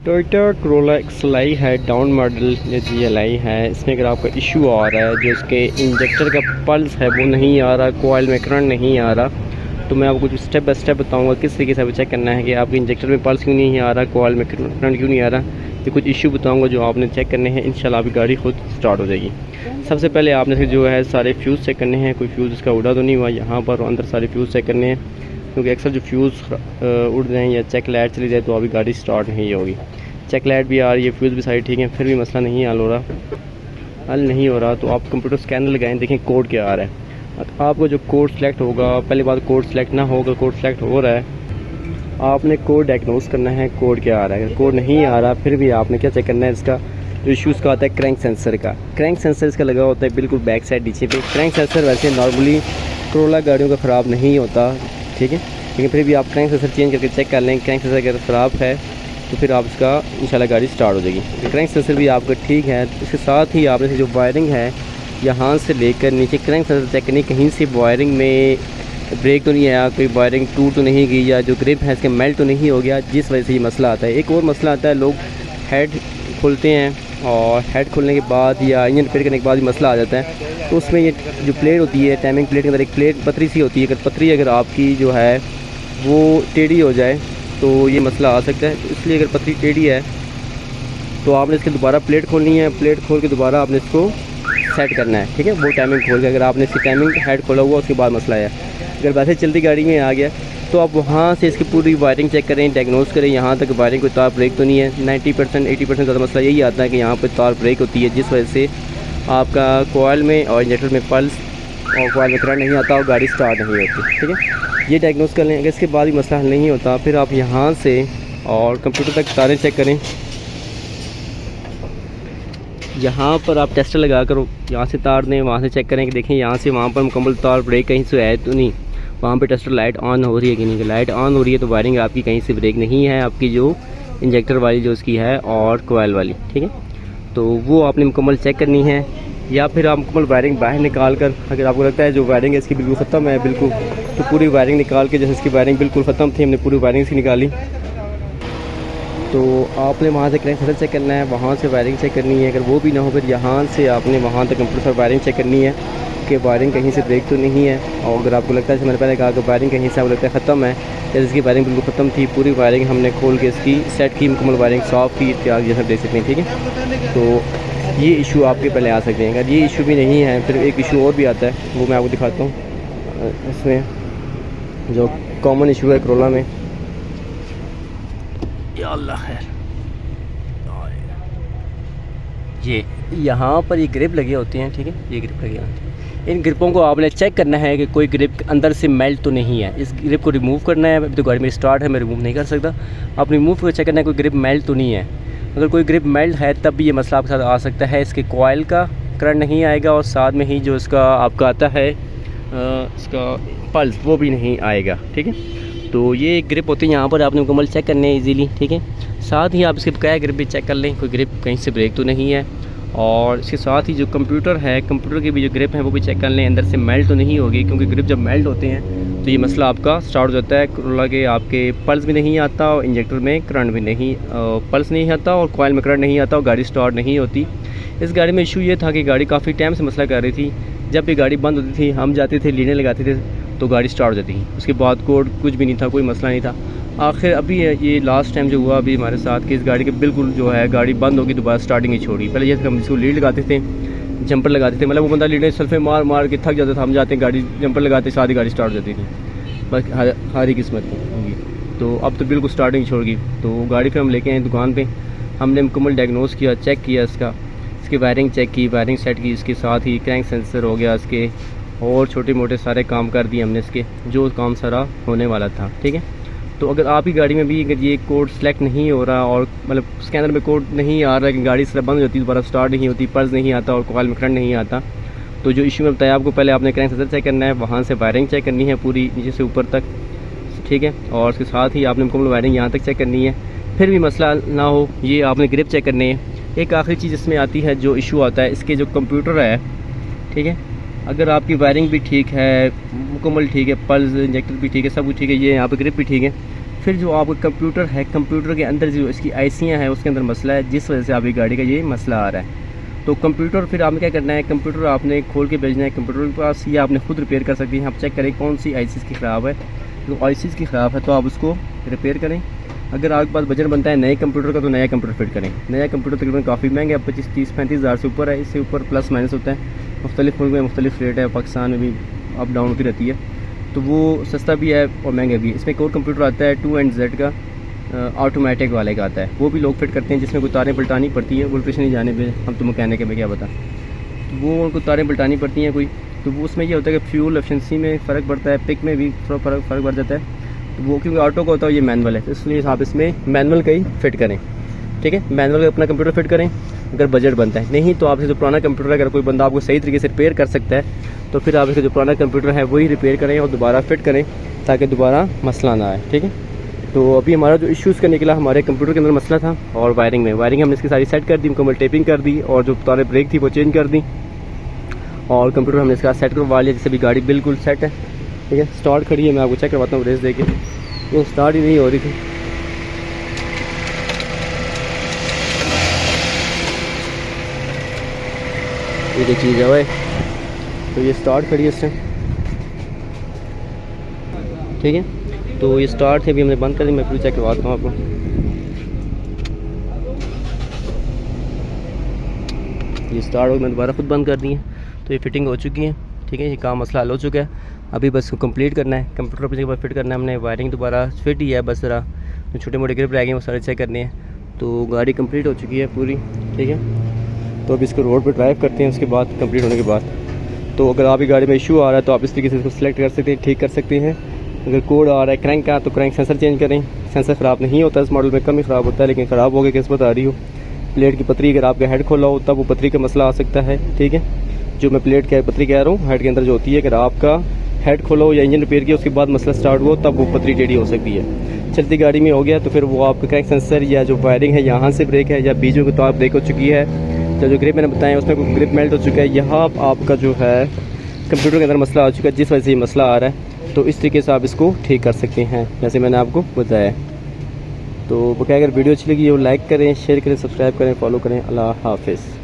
Toyota Corolla XL है, down model GLI है। इसमें अगर आपका इशू आ रहा है जो इसके इंजेक्टर का पल्स है वो नहीं आ रहा, कोयल में करंट नहीं आ रहा, तो मैं आपको कुछ स्टेप बाय स्टेप बताऊंगा किस तरीके से चेक करना है कि आपके इंजेक्टर में पल्स क्यों नहीं आ रहा, कोयल में करंट क्यों नहीं आ रहा। ये कुछ इशू बताऊंगा जो आपने चेक करने हैं, इंशाल्लाह आपकी गाड़ी खुद स्टार्ट हो जाएगी। सबसे पहले आपने जो है सारे फ्यूज़ चेक करने हैं, कोई फ्यूज़ इसका उड़ा तो नहीं हुआ यहाँ पर, अंदर सारे फ्यूज़ चेक करने हैं, क्योंकि अक्सर जो फ्यूज़ उड़ जाएँ या चेक लाइट चली जाए तो अभी गाड़ी स्टार्ट नहीं होगी। चेक लाइट भी आ रही है, फ्यूज़ भी सारी ठीक है, फिर भी मसला नहीं हल हो रहा तो आप कंप्यूटर स्कैनर लगाएं, देखें कोड क्या आ रहा है। आपको जो कोड सेलेक्ट होगा, पहली बात कोड सेलेक्ट ना होगा, कोड सेलेक्ट हो रहा है, आपने कोड डायग्नोस करना है कोड क्या आ रहा है। अगर कोड नहीं आ रहा फिर भी आपने क्या चेक करना है, इसका जो इशूज़ का आता है क्रैंक सेंसर का। क्रैंक सेंसर इसका लगा होता है बिल्कुल बैक साइड नीचे पे। क्रैंक सेंसर वैसे नॉर्मली कोरोला गाड़ियों का ख़राब नहीं होता, ठीक है, लेकिन फिर भी आप क्रैंक सेंसर चेंज करके चेक कर लें। क्रैंक सेंसर अगर ख़राब है तो फिर आप इसका इंशाल्लाह गाड़ी स्टार्ट हो जाएगी। क्रैंक सेंसर भी आपका ठीक है। इसके साथ ही आपने जो वायरिंग है यहाँ से लेकर नीचे क्रैंक सेंसर चेक करनी, कहीं से वायरिंग में ब्रेक तो नहीं आया, कोई वायरिंग टूट तो नहीं गई, या जो ग्रिप है इसके मेल्ट तो नहीं हो गया, जिस वजह से ये मसला आता है। एक और मसला आता है, लोग हेड खोलते हैं और हेड खोलने के बाद या इंजन रिपेयर करने के बाद ही मसला आ जाता है। तो उसमें ये जो प्लेट होती है, टाइमिंग प्लेट के अंदर एक प्लेट पतरी सी होती है, अगर पतरी अगर आपकी जो है वो टेढ़ी हो जाए तो ये मसला आ सकता है। तो इसलिए अगर पतरी टेढ़ी है तो आपने इसकी दोबारा प्लेट खोलनी है, प्लेट खोल के दोबारा आपने इसको सेट करना है, ठीक है, वो टाइमिंग खोल के। अगर आपने इसकी टाइमिंग हेड खोला हुआ उसके बाद मसला है। अगर वैसे चलती गाड़ी में आ गया तो आप वहाँ से इसकी पूरी वायरिंग चेक करें, डायग्नोस करें, यहाँ तक वायरिंग कोई तार ब्रेक तो नहीं है। 90% 80% ज़्यादा मसला यही आता है कि यहाँ पर तार ब्रेक होती है, जिस वजह से आपका कोयल में और इंजेक्टर में पल्स और कोयल में करंट नहीं आता और गाड़ी स्टार्ट नहीं होती, ठीक है। ये डायग्नोस कर लें। अगर इसके बाद भी मसला हल नहीं होता फिर आप यहाँ से और कंप्यूटर तक तारें चेक करें। यहाँ पर आप टेस्टर लगा कर यहाँ से तार दें, वहाँ से चेक करें कि देखें यहाँ से वहाँ पर मुकम्मल तार ब्रेक कहीं से है तो नहीं, वहाँ पे टेस्टर लाइट ऑन हो रही है कि नहीं। लाइट ऑन हो रही है तो वायरिंग आपकी कहीं से ब्रेक नहीं है, आपकी जो इंजेक्टर वाली जो उसकी है और कोयल वाली, ठीक है। तो वो आपने मुकम्मल चेक करनी है, या फिर आप मुकम्मल वायरिंग बाहर निकाल कर, अगर आपको लगता है जो वायरिंग है इसकी बिल्कुल ख़त्म है बिल्कुल, तो पूरी वायरिंग निकाल के, जैसे इसकी वायरिंग बिल्कुल ख़त्म थी हमने पूरी वायरिंग से निकाली, तो आपने वहाँ से क्रैंक सेंसर चेक करना है, वहाँ से वायरिंग चेक करनी है। अगर वो भी ना हो फिर यहाँ से आपने वहाँ तक कंप्यूटर पर वायरिंग चेक करनी है कि वायरिंग कहीं से ब्रेक तो नहीं है। और अगर आपको लगता है जैसे मैंने पहले कहा कि वायरिंग कहीं से आपको लगता है ख़त्म है, जैसे इसकी वायरिंग बिल्कुल ख़त्म थी, पूरी वायरिंग हमने खोल के इसकी सेट की, मुकम्मल वायरिंग साफ़ की, त्याग जैसा देख सकते हैं, ठीक है। तो ये इशू आपके पहले आ सकते हैं। अगर ये इशू भी नहीं है फिर एक इशू और भी आता है, वो मैं आपको दिखाता हूँ। इसमें जो कॉमन इशू है कोरोला में, या अल्लाह खैर, ये यहाँ पर ये ग्रिप लगे होते हैं, ठीक है, ये ग्रिप लगे होते हैं। इन ग्रिपों को आपने चेक करना है कि कोई ग्रिप अंदर से मेल्ट तो नहीं है। इस ग्रिप को रिमूव करना है। अभी तो गाड़ी में स्टार्ट है, मैं रिमूव नहीं कर सकता। आप रिमूव करके चेक करना है कोई ग्रिप मेल्ट तो नहीं है। अगर कोई ग्रिप मेल्ट है तब भी ये मसला आपके साथ आ सकता है। इसके कोयल का करंट नहीं आएगा और साथ में ही जो इसका आपका आता है इसका पल्स वो भी नहीं आएगा, ठीक है। तो ये ग्रिप होती है, यहाँ पर आपने मुकम्मल चेक करने हैं ईजीली, ठीक है। साथ ही आप इसके बकाया ग्रिप भी चेक कर लें, कोई ग्रिप कहीं से ब्रेक तो नहीं है। और इसके साथ ही जो कंप्यूटर है, कंप्यूटर की भी जो ग्रिप है वो भी चेक कर लें, अंदर से मेल्ट तो नहीं होगी, क्योंकि ग्रिप जब मेल्ट होते हैं तो ये मसला आपका स्टार्ट हो जाता है। कोरोला के आपके पल्स भी नहीं आता और इंजेक्टर में करंट भी नहीं, पल्स नहीं आता और कोयल में करंट नहीं आता और गाड़ी स्टार्ट नहीं होती। इस गाड़ी में इशू ये था कि गाड़ी काफ़ी टाइम से मसला कर रही थी। जब ये गाड़ी बंद होती थी, हम जाते थे लीनें लगाते थे तो गाड़ी स्टार्ट हो जाती थी। उसके बाद कोड कुछ भी नहीं था, कोई मसला नहीं था। आखिर अभी ये लास्ट टाइम जो हुआ अभी हमारे साथ कि इस गाड़ी के बिल्कुल जो है गाड़ी बंद होगी, दोबारा स्टार्टिंग ही छोड़ी। पहले ये हम इसको लीड लगाते थे, जंपर लगाते थे, मतलब वो बंदा लीडें सल्फे मार मार के थक जाता था, हम जाते गाड़ी जंपर लगाते, सारी गाड़ी स्टार्ट हो जाती थी। बस हारी किस्मत होगी। तो अब तो बिल्कुल स्टार्टिंग छोड़ गई। तो गाड़ी फिर हम लेके आए दुकान पे, हमने मुकम्मल डायग्नोस किया, चेक किया इसकी वायरिंग चेक की, वायरिंग सेट की, इसके साथ ही क्रैंक सेंसर हो गया इसके, और छोटे मोटे सारे काम कर दिए हमने इसके, जो काम सारा होने वाला था, ठीक है। तो अगर आपकी गाड़ी में भी अगर ये कोड सेलेक्ट नहीं हो रहा और मतलब स्कैनर में कोड नहीं आ रहा कि गाड़ी सिर्फ बंद हो जाती है, दोबारा स्टार्ट नहीं होती, पल्स नहीं आता और कोयल में करंट नहीं आता, तो जो इशू में बताया आपको, पहले आपने क्रैंक सेंसर चेक करना है, वहाँ से वायरिंग चेक करनी है पूरी नीचे से ऊपर तक, ठीक है। और उसके साथ ही आपने मुकम्मल वायरिंग यहाँ तक चेक करनी है। फिर भी मसला ना हो, ये आपने ग्रिप चेक करनी है। एक आखिरी चीज़ इसमें आती है, जो इशू आता है इसके जो कंप्यूटर है, ठीक है। अगर आपकी वायरिंग भी ठीक है, मुकम्मल ठीक है, पल्स इंजेक्टर भी ठीक है, सब कुछ ठीक है, ये यहाँ पे ग्रिप भी ठीक है, फिर जो आपका कंप्यूटर है, कंप्यूटर के अंदर जो इसकी आईसियाँ हैं उसके अंदर मसला है, जिस वजह से आपकी गाड़ी का ये मसला आ रहा है। तो कंप्यूटर फिर आपने क्या करना है, कंप्यूटर आपने खोल के भेजना है कंप्यूटर के पास, या आपने खुद रिपेयर कर सकती हैं। आप चेक करें कौन सी आईसीज़ की ख़राब है। तो आईसीज़ की ख़राब है तो आप उसको रिपेयर करें। अगर आपके पास बजट बनता है नए कंप्यूटर का तो नया कंप्यूटर फिट करें। नया कंप्यूटर तकरीबन काफ़ी महंगा है, 25-30-35 हज़ार से ऊपर है। इससे ऊपर प्लस माइनस होता है। मुख्तलिफ मुल्क में मुख्तलिफ रेट है, पाकिस्तान में भी अप डाउन होती रहती है। तो वो सस्ता भी है और महंगा भी है। इसमें एक और कंप्यूटर आता है 2NZ का, ऑटोमेटिक वाले का आता है, वो भी लोग फिट करते हैं, जिसमें कोई तारें पलटानी पड़ती हैं। वोल्टेज नहीं जाने पे हम तो मैकेनिक में क्या बता, तो वो उनको तारें पलटानी पड़ती हैं कोई। तो वो उसमें ये होता है कि फ्यूल एफिशिएंसी में फ़र्क पड़ता है, पिक में भी फ़र्क पड़ जाता है। तो वो क्योंकि ऑटो का होता है, ये मैनुअल है, तो इसलिए आप इसमें मैनुअल का ही फिट करें। ठीक है, मैनुअल का अपना कंप्यूटर फिट करें अगर बजट बनता है। नहीं तो आपसे जो पुराना कंप्यूटर अगर कोई बंदा आपको सही तरीके से रिपेयर कर सकता है तो फिर आप इसका जो पुराना कंप्यूटर है वही रिपेयर करें और दोबारा फिट करें, ताकि दोबारा मसला ना आए। ठीक है, तो अभी हमारा जो इश्यूज़ का निकला, हमारे कंप्यूटर के अंदर मसला था और वायरिंग में हमने इसकी सारी सेट कर दी, मुकम्मल टेपिंग कर दी और जो तारें ब्रेक थी वो चेंज कर दी और कंप्यूटर हमने इसका सेट करवा लिया। जैसे भी गाड़ी बिल्कुल सेट है। ठीक है, स्टार्ट खड़ी है, मैं आपको चेक करवाता हूँ रेस दे के। वो स्टार्ट ही नहीं हो रही थी। ये क्या चीज़ है भाई, तो ये स्टार्ट खड़ी है इससे। ठीक है, तो ये स्टार्ट है, अभी हमने बंद कर दी। मैं फिर चेक करवाता हूँ आपको। ये स्टार्ट हो गया, मैं दोबारा खुद बंद कर दी है। तो ये फिटिंग हो चुकी है। ठीक है, ये काम मसला हल हो चुका है। अभी बस कंप्लीट करना है, कंप्यूटर पर जगह फिट करना है हमने। वायरिंग दोबारा फिट ही है, बस ज़रा जो छोटे मोटे ग्रिप रह गए वो सारे चेक करने हैं। तो गाड़ी कंप्लीट हो चुकी है पूरी। ठीक है, तो अब इसको रोड पर ड्राइव करते हैं उसके बाद, कंप्लीट होने के बाद। तो अगर आपकी गाड़ी में इशू आ रहा है तो आप इस तरीके से इसको सिलेक्ट कर सकते हैं, ठीक कर सकते हैं। अगर कोड आ रहा है क्रैंक का तो क्रैंक सेंसर चेंज करें। सेंसर ख़राब नहीं होता इस मॉडल में, कम ही ख़राब होता है, लेकिन ख़राब हो गया किस्मत आ रही हो। प्लेट की पतरी अगर आपका हेड खोला हो तब वो पतरी का मसला आ सकता है। ठीक है, जो मैं प्लेट की पतरी कह रहा हूँ हेड के अंदर जो होती है, अगर आपका हेड खोला हो या इंजन रिपेयर किया उसके बाद मसला स्टार्ट हुआ तब वो पतरी टेढ़ी हो सकती है। चलती गाड़ी में हो गया तो फिर वो आपका क्रैंक सेंसर या जो वायरिंग है यहाँ से ब्रेक है या बीजों की तार ब्रेक हो चुकी है, जो ग्रिप मैंने बताया उसमें कोई ग्रिप मेल्ट हो चुका है, यहाँ आपका जो है कंप्यूटर के अंदर मसला आ चुका है, जिस वजह से ये मसला आ रहा है। तो इस तरीके से आप इसको ठीक कर सकते हैं जैसे मैंने आपको बताया। तो बकाया अगर वीडियो अच्छी लगी हो लाइक करें, शेयर करें, सब्सक्राइब करें, फॉलो करें। अल्लाह हाफिज़।